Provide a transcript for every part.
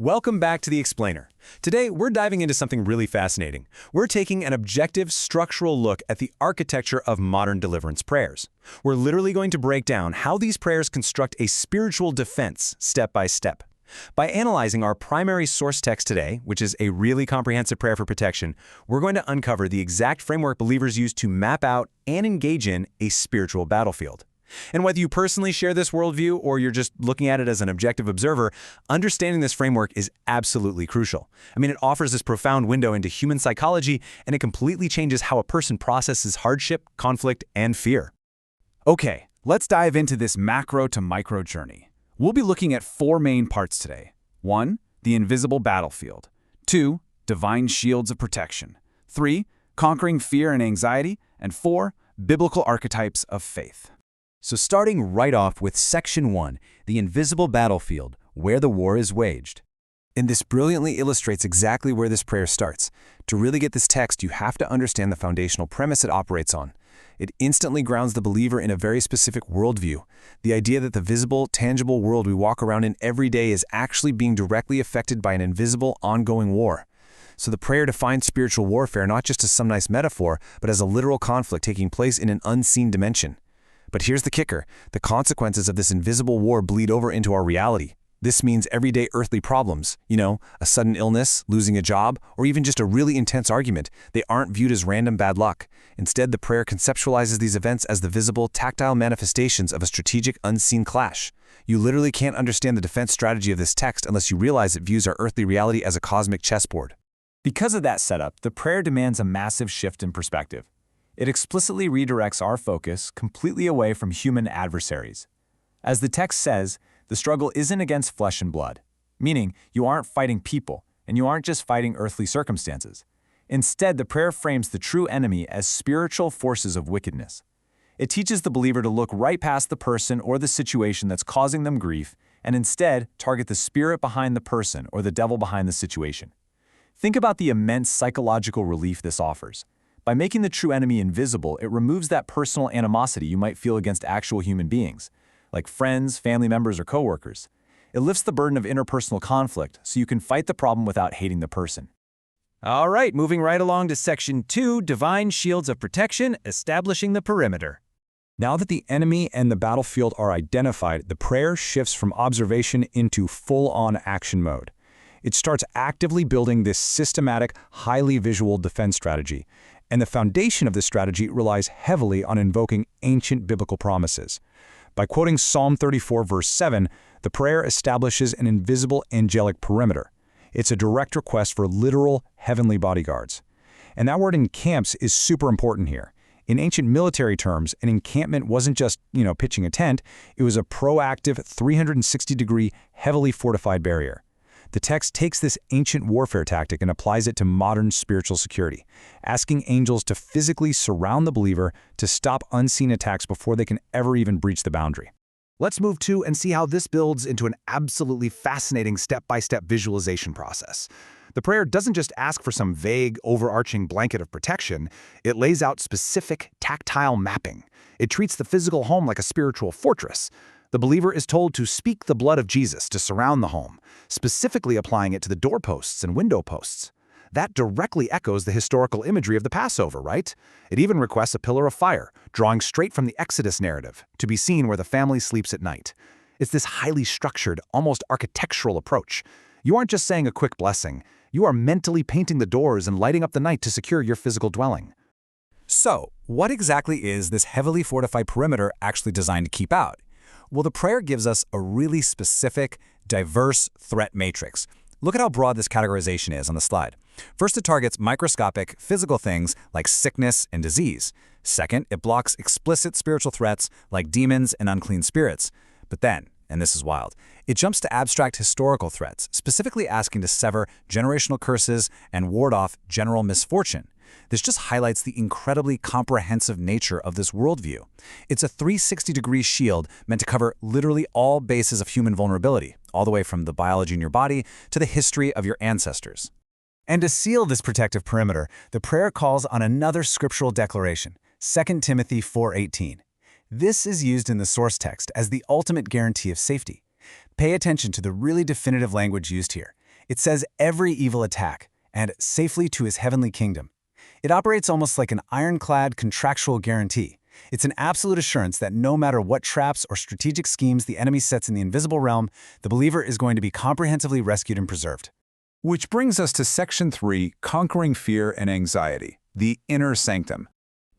Welcome back to The Explainer. Today, we're diving into something really fascinating. We're taking an objective, structural look at the architecture of modern deliverance prayers. We're literally going to break down how these prayers construct a spiritual defense, step by step. By analyzing our primary source text today, which is a really comprehensive prayer for protection, we're going to uncover the exact framework believers use to map out and engage in a spiritual battlefield. And whether you personally share this worldview or you're just looking at it as an objective observer, understanding this framework is absolutely crucial. It offers this profound window into human psychology, and it completely changes how a person processes hardship, conflict, and fear. Okay, let's dive into this macro to micro journey. We'll be looking at 4 main parts today. 1. The invisible battlefield. 2. Divine shields of protection. 3. Conquering fear and anxiety. And 4. Biblical archetypes of faith. So starting right off with Section 1, the invisible battlefield, where the war is waged. And this brilliantly illustrates exactly where this prayer starts. To really get this text, you have to understand the foundational premise it operates on. It instantly grounds the believer in a very specific worldview, the idea that the visible, tangible world we walk around in every day is actually being directly affected by an invisible, ongoing war. So the prayer defines spiritual warfare not just as some nice metaphor, but as a literal conflict taking place in an unseen dimension. But here's the kicker. The consequences of this invisible war bleed over into our reality. This means everyday earthly problems, a sudden illness, losing a job, or even just a really intense argument. They aren't viewed as random bad luck. Instead, the prayer conceptualizes these events as the visible, tactile manifestations of a strategic, unseen clash. You literally can't understand the defense strategy of this text unless you realize it views our earthly reality as a cosmic chessboard. Because of that setup, the prayer demands a massive shift in perspective. It explicitly redirects our focus completely away from human adversaries. As the text says, the struggle isn't against flesh and blood, meaning you aren't fighting people, and you aren't just fighting earthly circumstances. Instead, the prayer frames the true enemy as spiritual forces of wickedness. It teaches the believer to look right past the person or the situation that's causing them grief, and instead target the spirit behind the person or the devil behind the situation. Think about the immense psychological relief this offers. By making the true enemy invisible, it removes that personal animosity you might feel against actual human beings, like friends, family members, or coworkers. It lifts the burden of interpersonal conflict so you can fight the problem without hating the person. All right, moving right along to Section 2, Divine Shields of Protection, Establishing the Perimeter. Now that the enemy and the battlefield are identified, the prayer shifts from observation into full-on action mode. It starts actively building this systematic, highly visual defense strategy. And the foundation of this strategy relies heavily on invoking ancient biblical promises. By quoting Psalm 34, verse 7, the prayer establishes an invisible angelic perimeter. It's a direct request for literal heavenly bodyguards. And that word encamps is super important here. In ancient military terms, an encampment wasn't just, pitching a tent. It was a proactive 360-degree, heavily fortified barrier. The text takes this ancient warfare tactic and applies it to modern spiritual security, asking angels to physically surround the believer to stop unseen attacks before they can ever even breach the boundary. Let's move to and see how this builds into an absolutely fascinating step-by-step visualization process. The prayer doesn't just ask for some vague, overarching blanket of protection. It lays out specific, tactile mapping. It treats the physical home like a spiritual fortress. The believer is told to speak the blood of Jesus to surround the home, specifically applying it to the doorposts and window posts. That directly echoes the historical imagery of the Passover, right? It even requests a pillar of fire, drawing straight from the Exodus narrative, to be seen where the family sleeps at night. It's this highly structured, almost architectural approach. You aren't just saying a quick blessing. You are mentally painting the doors and lighting up the night to secure your physical dwelling. So, what exactly is this heavily fortified perimeter actually designed to keep out? Well, the prayer gives us a really specific, diverse threat matrix. Look at how broad this categorization is on the slide. First, it targets microscopic, physical things like sickness and disease. Second, it blocks explicit spiritual threats like demons and unclean spirits. But then, and this is wild, it jumps to abstract historical threats, specifically asking to sever generational curses and ward off general misfortune. This just highlights the incredibly comprehensive nature of this worldview. It's a 360-degree shield meant to cover literally all bases of human vulnerability, all the way from the biology in your body to the history of your ancestors. And to seal this protective perimeter, the prayer calls on another scriptural declaration, 2 Timothy 4:18. This is used in the source text as the ultimate guarantee of safety. Pay attention to the really definitive language used here. It says every evil attack, and safely to his heavenly kingdom. It operates almost like an ironclad contractual guarantee. It's an absolute assurance that no matter what traps or strategic schemes the enemy sets in the invisible realm, the believer is going to be comprehensively rescued and preserved. Which brings us to Section 3, Conquering Fear and Anxiety, the Inner Sanctum.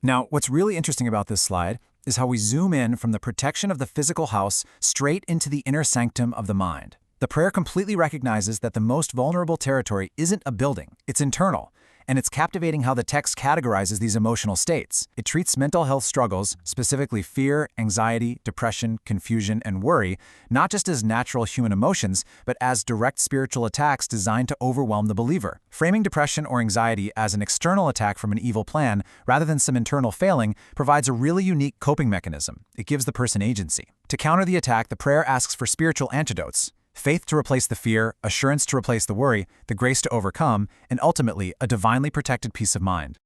Now, what's really interesting about this slide is how we zoom in from the protection of the physical house straight into the inner sanctum of the mind. The prayer completely recognizes that the most vulnerable territory isn't a building, it's internal. And it's captivating how the text categorizes these emotional states. It treats mental health struggles, specifically fear, anxiety, depression, confusion, and worry, not just as natural human emotions, but as direct spiritual attacks designed to overwhelm the believer. Framing depression or anxiety as an external attack from an evil plan, rather than some internal failing, provides a really unique coping mechanism. It gives the person agency. To counter the attack, the prayer asks for spiritual antidotes. Faith to replace the fear, assurance to replace the worry, the grace to overcome, and ultimately, a divinely protected peace of mind.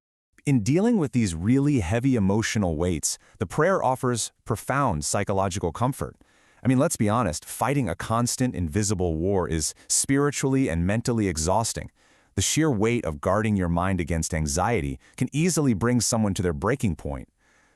In dealing with these really heavy emotional weights, the prayer offers profound psychological comfort. I mean, let's be honest, fighting a constant, invisible war is spiritually and mentally exhausting. The sheer weight of guarding your mind against anxiety can easily bring someone to their breaking point.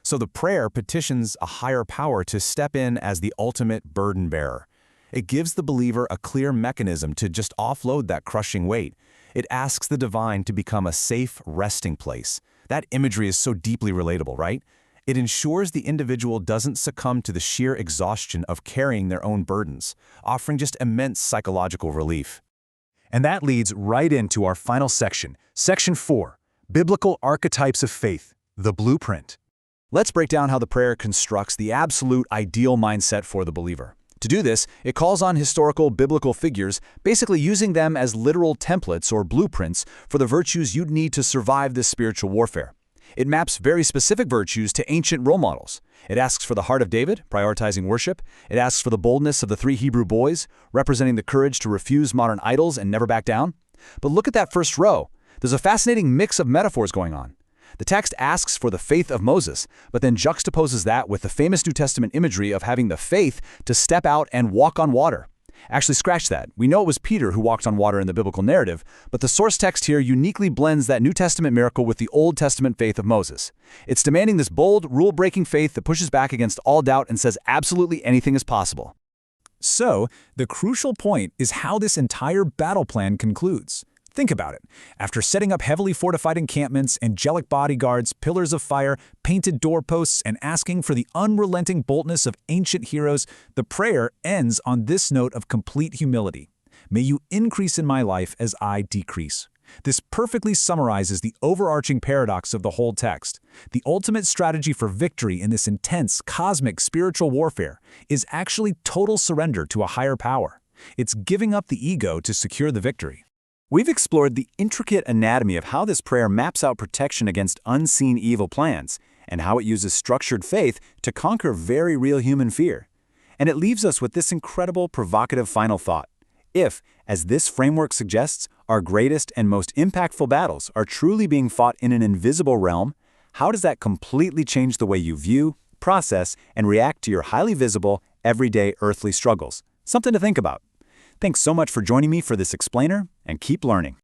So the prayer petitions a higher power to step in as the ultimate burden bearer. It gives the believer a clear mechanism to just offload that crushing weight. It asks the divine to become a safe resting place. That imagery is so deeply relatable, right? It ensures the individual doesn't succumb to the sheer exhaustion of carrying their own burdens, offering just immense psychological relief. And that leads right into our final section, Section 4, Biblical Archetypes of Faith, the Blueprint. Let's break down how the prayer constructs the absolute ideal mindset for the believer. To do this, it calls on historical biblical figures, basically using them as literal templates or blueprints for the virtues you'd need to survive this spiritual warfare. It maps very specific virtues to ancient role models. It asks for the heart of David, prioritizing worship. It asks for the boldness of the 3 Hebrew boys, representing the courage to refuse modern idols and never back down. But look at that first row. There's a fascinating mix of metaphors going on. The text asks for the faith of Moses, but then juxtaposes that with the famous New Testament imagery of having the faith to step out and walk on water. Actually, scratch that. We know it was Peter who walked on water in the biblical narrative, but the source text here uniquely blends that New Testament miracle with the Old Testament faith of Moses. It's demanding this bold, rule-breaking faith that pushes back against all doubt and says absolutely anything is possible. So, the crucial point is how this entire battle plan concludes. Think about it. After setting up heavily fortified encampments, angelic bodyguards, pillars of fire, painted doorposts, and asking for the unrelenting boldness of ancient heroes, the prayer ends on this note of complete humility. May you increase in my life as I decrease. This perfectly summarizes the overarching paradox of the whole text. The ultimate strategy for victory in this intense, cosmic spiritual warfare is actually total surrender to a higher power. It's giving up the ego to secure the victory. We've explored the intricate anatomy of how this prayer maps out protection against unseen evil plans, and how it uses structured faith to conquer very real human fear. And it leaves us with this incredible, provocative final thought. If, as this framework suggests, our greatest and most impactful battles are truly being fought in an invisible realm, how does that completely change the way you view, process, and react to your highly visible, everyday earthly struggles? Something to think about. Thanks so much for joining me for this explainer, and keep learning.